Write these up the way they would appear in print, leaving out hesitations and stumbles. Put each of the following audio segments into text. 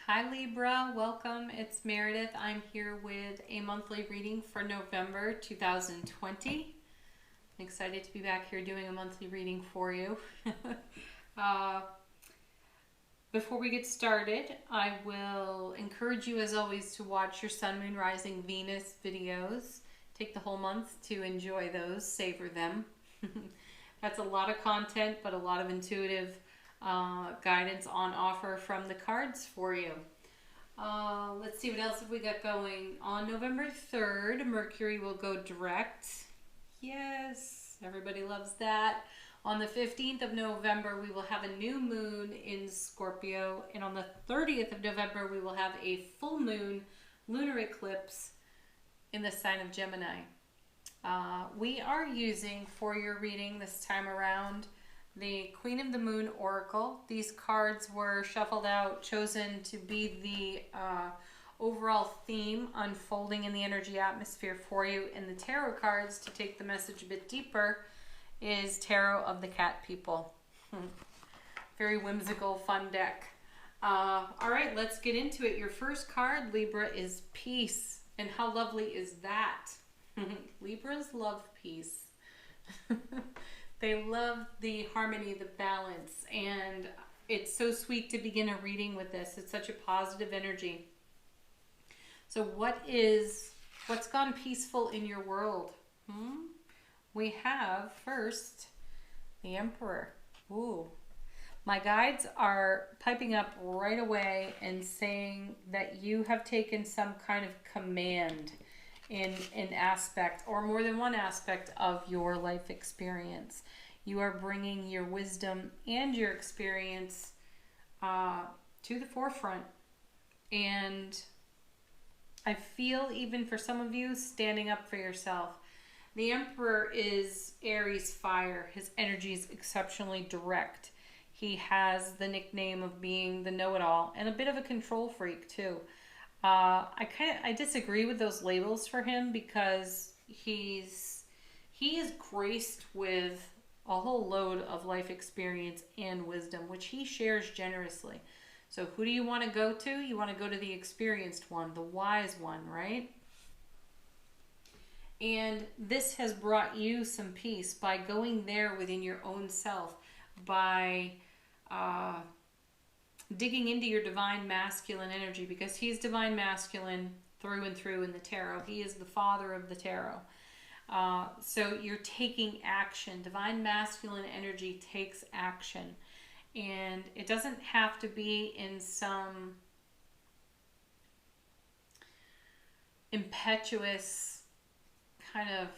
Hi Libra, welcome. It's Meredith. I'm here with a monthly reading for November 2020. I'm excited to be back here doing a monthly reading for you. uh, Before we get started, I will encourage you as always to watch your Sun, Moon, Rising, Venus videos. Take the whole month to enjoy those, savor them. That's a lot of content, but a lot of intuitive guidance on offer from the cards for you. Let's see what else have we got going. On November 3rd, Mercury will go direct. Yes, everybody loves that. On the 15th of November, we will have a new moon in Scorpio. And on the 30th of November, we will have a full moon lunar eclipse in the sign of Gemini. We are using for your reading this time around the Queen of the Moon Oracle. These cards were shuffled out, chosen to be the overall theme unfolding in the energy atmosphere for you. And the tarot cards, to take the message a bit deeper, is Tarot of the Cat People. Very whimsical, fun deck. All right, let's get into it. Your first card, Libra, is Peace. And how lovely is that? Libras love peace. They love the harmony, the balance, and it's so sweet to begin a reading with this. It's such a positive energy. So what's gone peaceful in your world? We have first the Emperor. Ooh. My guides are piping up right away and saying that you have taken some kind of command in an aspect or more than one aspect of your life experience. You are bringing your wisdom and your experience to the forefront. And I feel, even for some of you, standing up for yourself. The Emperor is Aries fire. His energy is exceptionally direct. He has the nickname of being the know-it-all and a bit of a control freak too. I disagree with those labels for him, because he is graced with a whole load of life experience and wisdom, which he shares generously. So who do you want to go to? You want to go to the experienced one, the wise one, right? And this has brought you some peace by going there within your own self, by digging into your divine masculine energy, because he's divine masculine through and through in the tarot. He is the father of the tarot. So you're taking action. Divine masculine energy takes action. And it doesn't have to be in some impetuous, kind of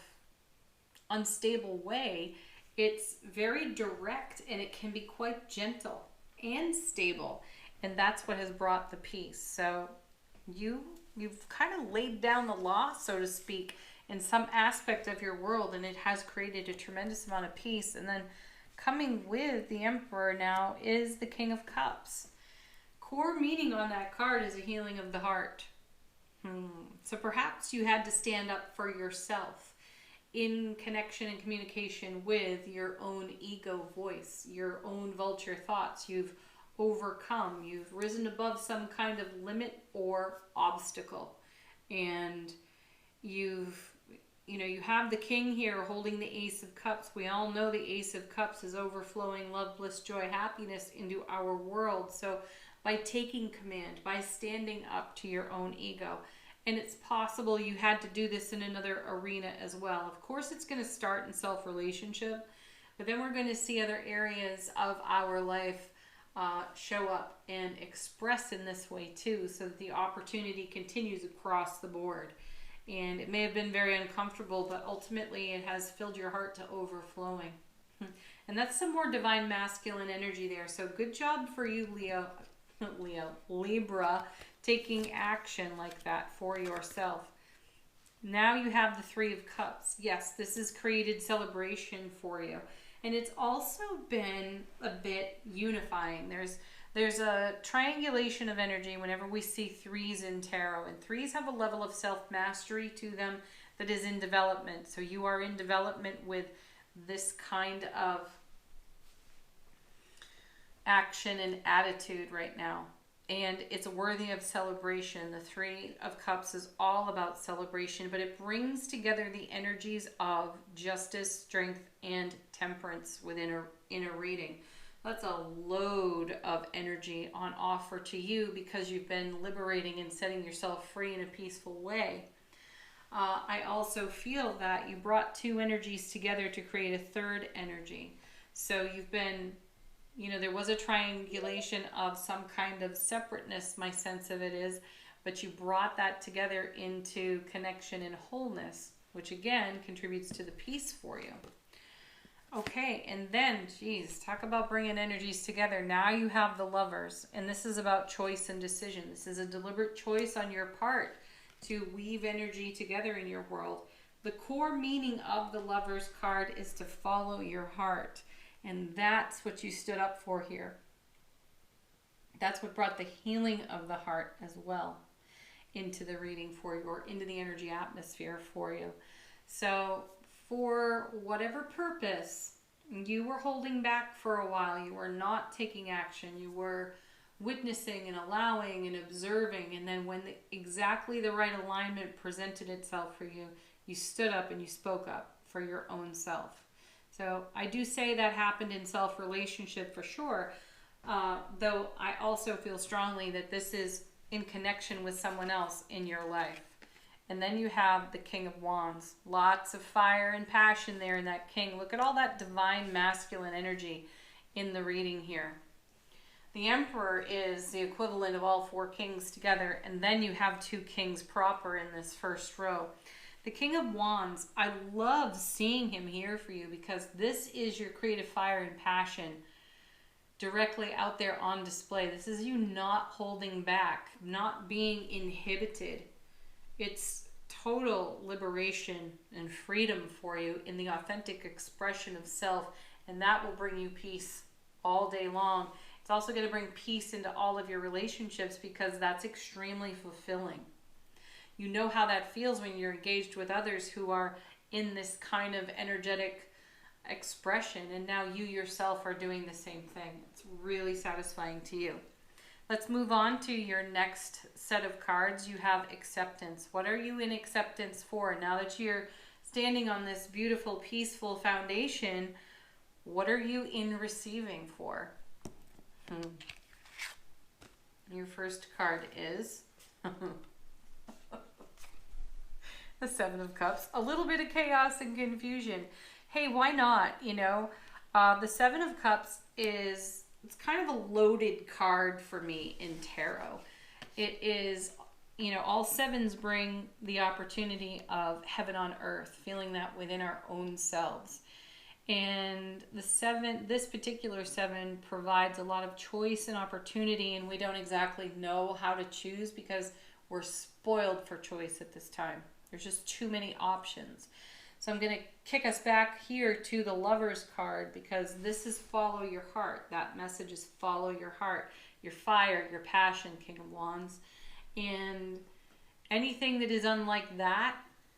unstable way. It's very direct, and it can be quite gentle and stable, and that's what has brought the peace. So you've kind of laid down the law, so to speak, in some aspect of your world, and it has created a tremendous amount of peace. And then coming with the Emperor now is the King of Cups. Core meaning on that card is a healing of the heart. So perhaps you had to stand up for yourself in connection and communication with your own ego voice, your own vulture thoughts. You've overcome, you've risen above some kind of limit or obstacle, and you have the King here holding the Ace of Cups. We all know the Ace of Cups is overflowing love, bliss, joy, happiness into our world. So by taking command, by standing up to your own ego. And it's possible you had to do this in another arena as well. Of course, it's going to start in self-relationship, but then we're going to see other areas of our life show up and express in this way too, so that the opportunity continues across the board. And it may have been very uncomfortable, but ultimately it has filled your heart to overflowing. And that's some more divine masculine energy there. So good job for you, Libra, taking action like that for yourself. Now you have the Three of Cups. Yes, this has created celebration for you. And it's also been a bit unifying. There's a triangulation of energy whenever we see threes in tarot. And threes have a level of self-mastery to them that is in development. So you are in development with this kind of action and attitude right now. and it's worthy of celebration. The Three of Cups is all about celebration, but it brings together the energies of justice, strength, and temperance within a reading. That's a load of energy on offer to you because you've been liberating and setting yourself free in a peaceful way. I also feel that you brought two energies together to create a third energy. So you've been, there was a triangulation of some kind of separateness, my sense of it is, but you brought that together into connection and wholeness, which again contributes to the peace for you. Okay, and then, geez, talk about bringing energies together. Now you have the Lovers, and this is about choice and decision. This is a deliberate choice on your part to weave energy together in your world. The core meaning of the Lovers card is to follow your heart, and that's what you stood up for here. That's what brought the healing of the heart as well into the reading for you, or into the energy atmosphere for you. So for whatever purpose you were holding back for a while, you were not taking action, you were witnessing and allowing and observing, and then when exactly the right alignment presented itself for you, you stood up and you spoke up for your own self. So I do say that happened in self-relationship for sure, though I also feel strongly that this is in connection with someone else in your life. And then you have the King of Wands. Lots of fire and passion there in that king. Look at all that divine masculine energy in the reading here. The Emperor is the equivalent of all four kings together. And then you have two kings proper in this first row. The King of Wands, I love seeing him here for you because this is your creative fire and passion directly out there on display. This is you not holding back, not being inhibited. It's total liberation and freedom for you in the authentic expression of self, and that will bring you peace all day long. It's also going to bring peace into all of your relationships because that's extremely fulfilling. You know how that feels when you're engaged with others who are in this kind of energetic expression, and now you yourself are doing the same thing. It's really satisfying to you. Let's move on to your next set of cards. You have acceptance. What are you in acceptance for? Now that you're standing on this beautiful, peaceful foundation, what are you in receiving for? Your first card is the Seven of Cups. A little bit of chaos and confusion. Hey, why not? The Seven of Cups is... it's kind of a loaded card for me in tarot. It is, all sevens bring the opportunity of heaven on earth, feeling that within our own selves. And this particular seven provides a lot of choice and opportunity, and we don't exactly know how to choose because we're spoiled for choice at this time. There's just too many options. So I'm going to kick us back here to the Lovers card because this is follow your heart. That message is follow your heart, your fire, your passion, King of Wands. And anything that is unlike that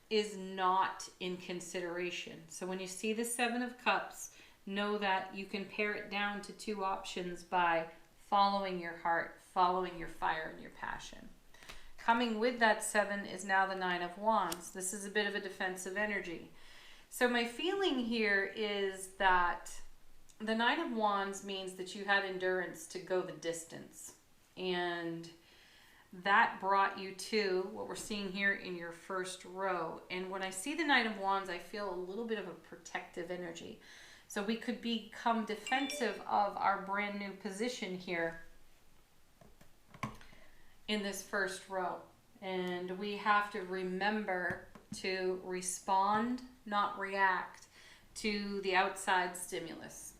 is not in consideration. So when you see the Seven of Cups, know that you can pare it down to two options by following your heart, following your fire and your passion. Coming with that seven is now the Nine of Wands. This is a bit of a defensive energy. So my feeling here is that the Nine of Wands means that you had endurance to go the distance. And that brought you to what we're seeing here in your first row. And when I see the Nine of Wands, I feel a little bit of a protective energy. So we could become defensive of our brand new position here in this first row. And we have to remember to respond, not react to the outside stimulus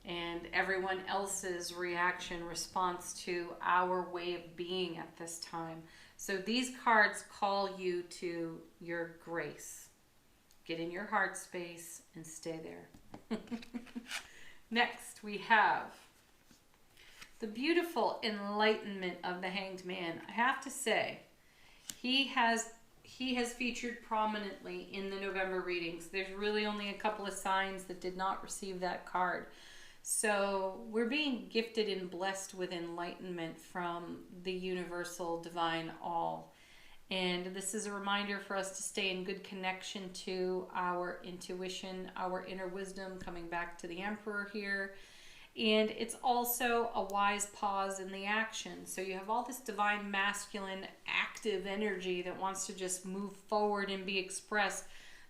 and everyone else's reaction, response to our way of being at this time. So these cards call you to your grace. Get in your heart space and stay there. Next, we have the beautiful enlightenment of the Hanged Man. I have to say, he has featured prominently in the November readings. There's really only a couple of signs that did not receive that card. So we're being gifted and blessed with enlightenment from the universal divine all. And this is a reminder for us to stay in good connection to our intuition, our inner wisdom, coming back to the Emperor here. And it's also a wise pause in the action. So you have all this divine masculine active energy that wants to just move forward and be expressed.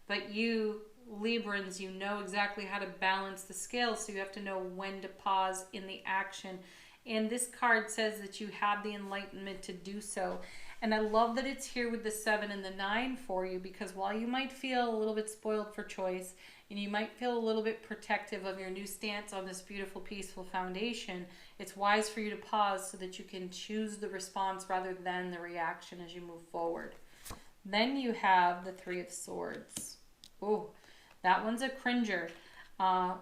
But you, Librans, you know exactly how to balance the scales. So you have to know when to pause in the action. And this card says that you have the enlightenment to do so. And I love that it's here with the 7 and the 9 for you, because while you might feel a little bit spoiled for choice, and you might feel a little bit protective of your new stance on this beautiful, peaceful foundation, it's wise for you to pause so that you can choose the response rather than the reaction as you move forward. Then you have the 3 of Swords. Oh, that one's a cringer.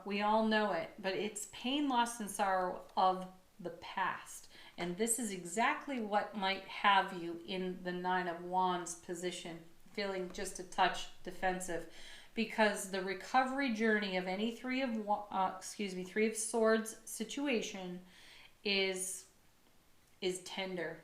We all know it, but it's pain, loss, and sorrow of the past. And this is exactly what might have you in the 9 of Wands position, feeling just a touch defensive, because the recovery journey of any 3 of Swords situation is tender.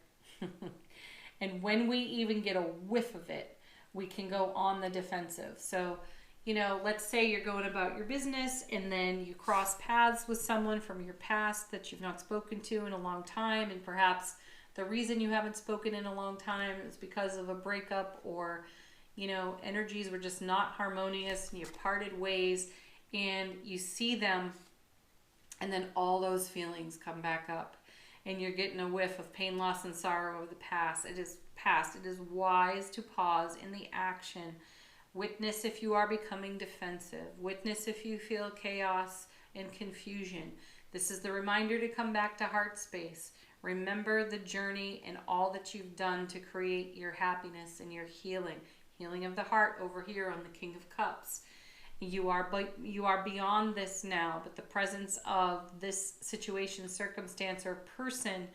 And when we even get a whiff of it, we can go on the defensive. So, you know, let's say you're going about your business and then you cross paths with someone from your past that you've not spoken to in a long time, and perhaps the reason you haven't spoken in a long time is because of a breakup, or, you know, energies were just not harmonious and you parted ways, and you see them and then all those feelings come back up and you're getting a whiff of pain, loss, and sorrow of the past. It is past. It is wise to pause in the action. Witness if you are becoming defensive. Witness if you feel chaos and confusion. This is the reminder to come back to heart space. Remember the journey and all that you've done to create your happiness and your healing. Healing of the heart over here on the King of Cups. You are beyond this now, but the presence of this situation, circumstance, or person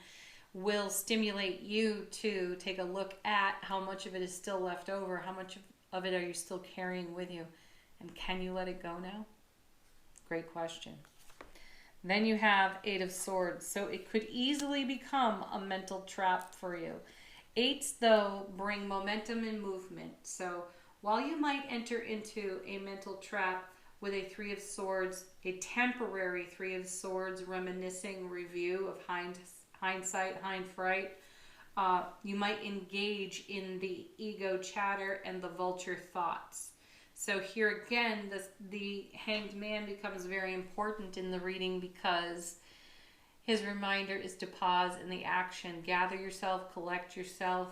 will stimulate you to take a look at how much of it is still left over, how much of it are you still carrying with you, and can you let it go now? Great question. Then you have 8 of Swords. So it could easily become a mental trap for you. 8s, though, bring momentum and movement. So while you might enter into a mental trap with a 3 of Swords, a temporary 3 of Swords reminiscing review of hindsight, hindfright, you might engage in the ego chatter and the vulture thoughts. So here again, the Hanged Man becomes very important in the reading, because his reminder is to pause in the action. Gather yourself, collect yourself,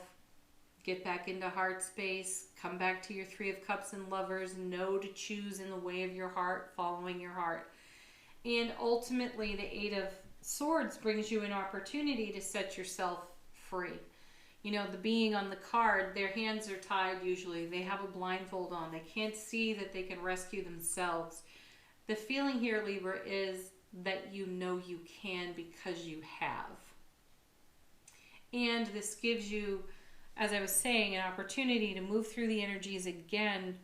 get back into heart space, come back to your 3 of Cups and Lovers, know to choose in the way of your heart, following your heart. And ultimately, the 8 of Swords brings you an opportunity to set yourself free. You know, the being on the card, their hands are tied usually. They have a blindfold on. They can't see that they can rescue themselves. The feeling here, Libra, is that you know you can because you have. And this gives you, as I was saying, an opportunity to move through the energies again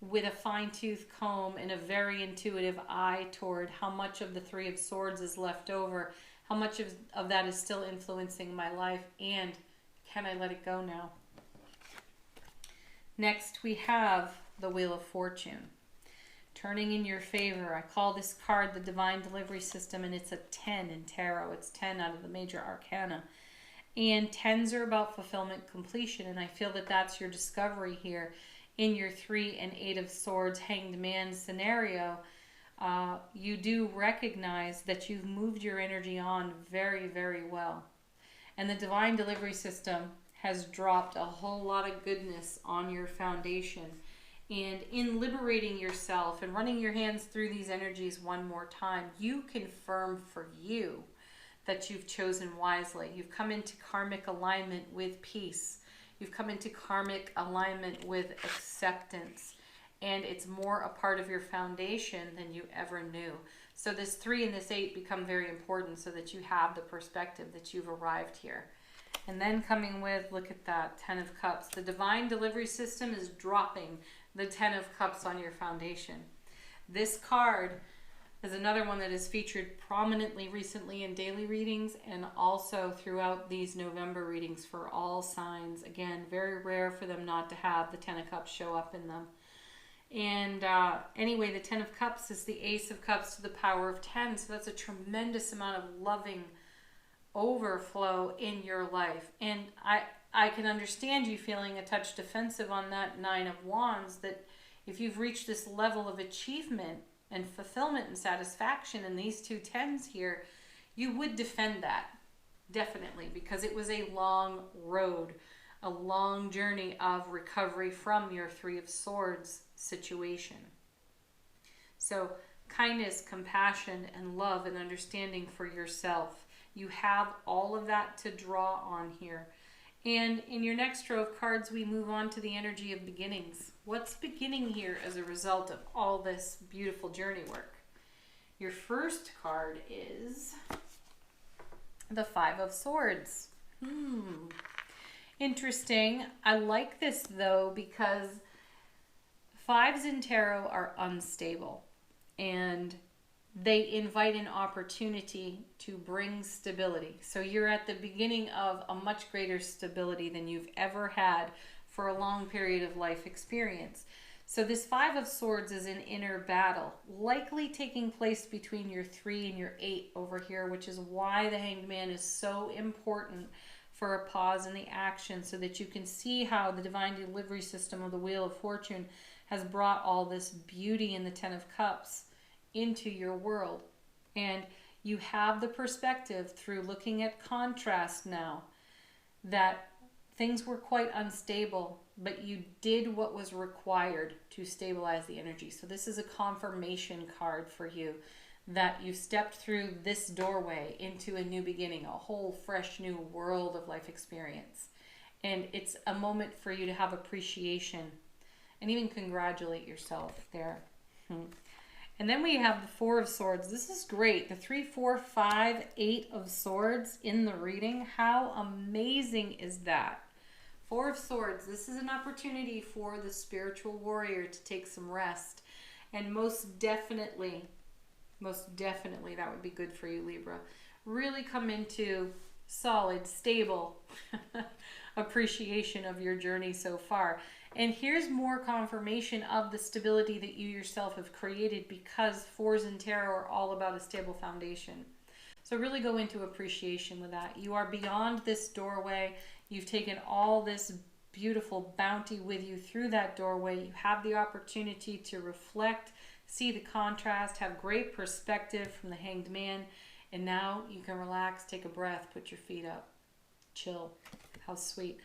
with a fine-tooth comb and a very intuitive eye toward how much of the 3 of Swords is left over, how much of that is still influencing my life, and can I let it go now? Next, we have the Wheel of Fortune. Turning in your favor. I call this card the Divine Delivery System, and it's a 10 in tarot. It's 10 out of the major arcana. And 10s are about fulfillment, completion, and I feel that that's your discovery here in your 3 and 8 of Swords Hanged Man scenario. You do recognize that you've moved your energy on very, very well. And the Divine Delivery System has dropped a whole lot of goodness on your foundation. And in liberating yourself and running your hands through these energies one more time, you confirm for you that you've chosen wisely. You've come into karmic alignment with peace. You've come into karmic alignment with acceptance. And it's more a part of your foundation than you ever knew. So this 3 and this 8 become very important so that you have the perspective that you've arrived here. And then coming with, look at that, 10 of Cups. The Divine Delivery System is dropping the 10 of Cups on your foundation. This card is another one that is featured prominently recently in daily readings and also throughout these November readings for all signs. Again, very rare for them not to have the Ten of Cups show up in them. And anyway, the Ten of Cups is the Ace of Cups to the power of 10. So that's a tremendous amount of loving overflow in your life. And I can understand you feeling a touch defensive on that Nine of Wands, that if you've reached this level of achievement and fulfillment and satisfaction in these two tens here, you would defend that, definitely, because it was a long road, a long journey of recovery from your Three of Swords situation. So kindness, compassion, and love and understanding for yourself. You have all of that to draw on here. And in your next row of cards, we move on to the energy of beginnings. What's beginning here as a result of all this beautiful journey work? Your first card is the Five of Swords. Interesting. I like this though because fives in tarot are unstable and they invite an opportunity to bring stability. So you're at the beginning of a much greater stability than you've ever had for a long period of life experience. So this Five of Swords is an inner battle, likely taking place between your 3 and your 8 over here, which is why the Hanged Man is so important for a pause in the action, so that you can see how the divine delivery system of the Wheel of Fortune has brought all this beauty in the Ten of Cups into your world. And you have the perspective through looking at contrast now that things were quite unstable, but you did what was required to stabilize the energy. So this is a confirmation card for you that you stepped through this doorway into a new beginning, a whole fresh new world of life experience. And it's a moment for you to have appreciation and even congratulate yourself there. And then we have the Four of Swords. This is great. The 3, 4, 5, 8 of Swords in the reading. How amazing is that? Four of Swords. This is an opportunity for the spiritual warrior to take some rest. And most definitely that would be good for you, Libra. Really come into solid, stable appreciation of your journey so far. And here's more confirmation of the stability that you yourself have created, because fours in tarot are all about a stable foundation. So really go into appreciation with that. You are beyond this doorway. You've taken all this beautiful bounty with you through that doorway. You have the opportunity to reflect, see the contrast, have great perspective from the Hanged Man. And now you can relax, take a breath, put your feet up, chill. How sweet.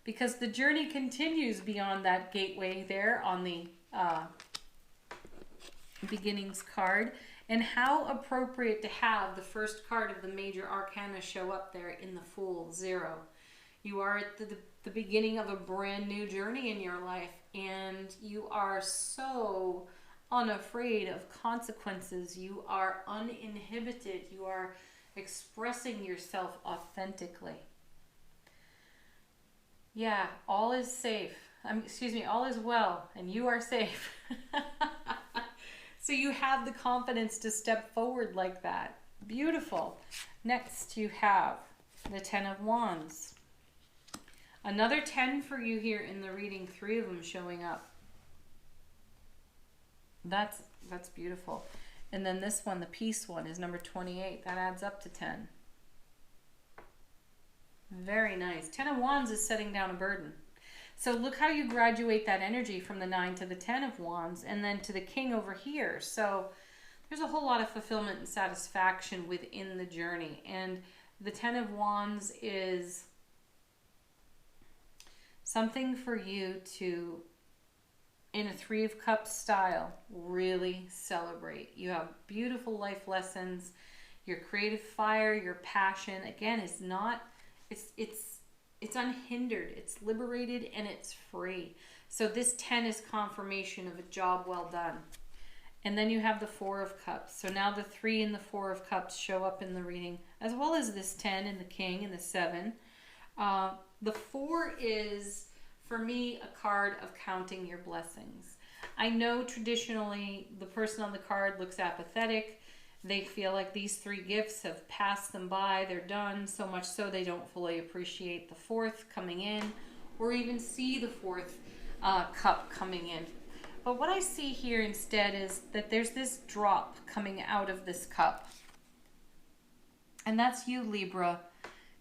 Because the journey continues beyond that gateway there on the beginnings card. And how appropriate to have the first card of the major arcana show up there in the Fool, 0. You are at the beginning of a brand new journey in your life, and you are so unafraid of consequences. You are uninhibited. You are expressing yourself authentically. Yeah, all is safe. All is well, and you are safe. So you have the confidence to step forward like that. Beautiful. Next, you have the Ten of Wands. Another 10 for you here in the reading, 3 of them showing up. That's beautiful. And then this one, the Peace one, is number 28. That adds up to 10. Very nice. 10 of Wands is setting down a burden. So look how you graduate that energy from the 9 to the 10 of Wands and then to the King over here. So there's a whole lot of fulfillment and satisfaction within the journey. And the 10 of Wands is something for you to, in a 3 of Cups style, really celebrate. You have beautiful life lessons. Your creative fire, your passion, again, is not... It's unhindered, it's liberated, and it's free. So this 10 is confirmation of a job well done. And then you have the 4 of Cups. So now the 3 and the 4 of Cups show up in the reading, as well as this 10 and the King and the 7. The 4 is, for me, a card of counting your blessings. I know traditionally the person on the card looks apathetic. They feel like these three gifts have passed them by. They're done, so much so they don't fully appreciate the fourth coming in or even see the fourth cup coming in. But what I see here instead is that there's this drop coming out of this cup. And that's you, Libra,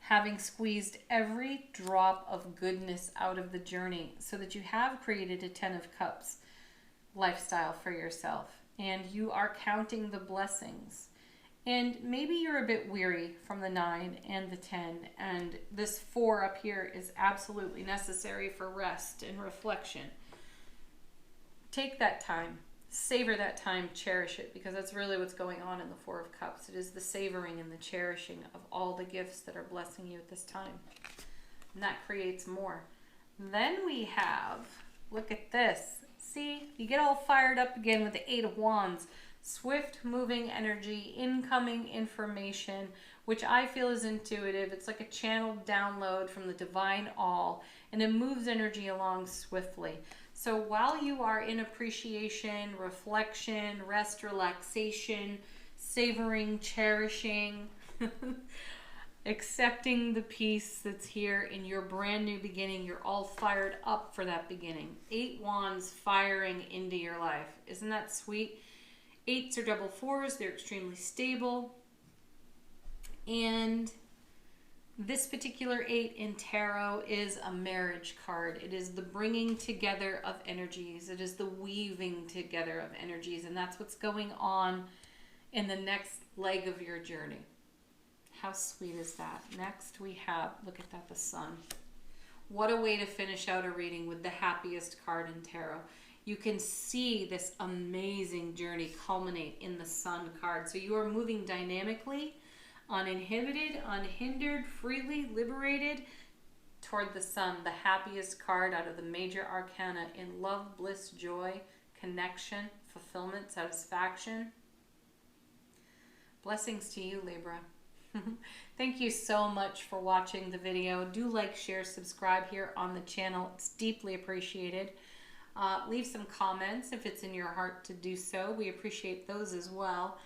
having squeezed every drop of goodness out of the journey so that you have created a 10 of Cups lifestyle for yourself. And you are counting the blessings. And maybe you're a bit weary from the 9 and the 10. And this 4 up here is absolutely necessary for rest and reflection. Take that time, savor that time, cherish it, because that's really what's going on in the 4 of Cups. It is the savoring and the cherishing of all the gifts that are blessing you at this time. And that creates more. Then we have, look at this. See, you get all fired up again with the 8 of Wands. Swift moving energy, incoming information, which I feel is intuitive. It's like a channeled download from the divine all, and it moves energy along swiftly. So while you are in appreciation, reflection, rest, relaxation, savoring, cherishing, accepting the peace that's here in your brand new beginning, you're all fired up for that beginning. 8 Wands firing into your life. Isn't that sweet? 8s are double 4s. They're extremely stable. And this particular 8 in tarot is a marriage card. It is the bringing together of energies. It is the weaving together of energies. And that's what's going on in the next leg of your journey. How sweet is that? Next we have, look at that, the Sun. What a way to finish out a reading with the happiest card in tarot. You can see this amazing journey culminate in the Sun card. So you are moving dynamically, uninhibited, unhindered, freely liberated toward the Sun, the happiest card out of the major arcana in love, bliss, joy, connection, fulfillment, satisfaction. Blessings to you, Libra. Thank you so much for watching the video. Do like, share, subscribe here on the channel. It's deeply appreciated. Leave some comments if it's in your heart to do so. We appreciate those as well.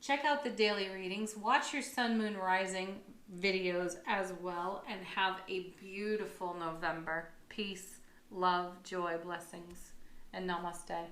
Check out the daily readings. Watch your Sun, Moon, Rising videos as well. And have a beautiful November. Peace, love, joy, blessings, and namaste.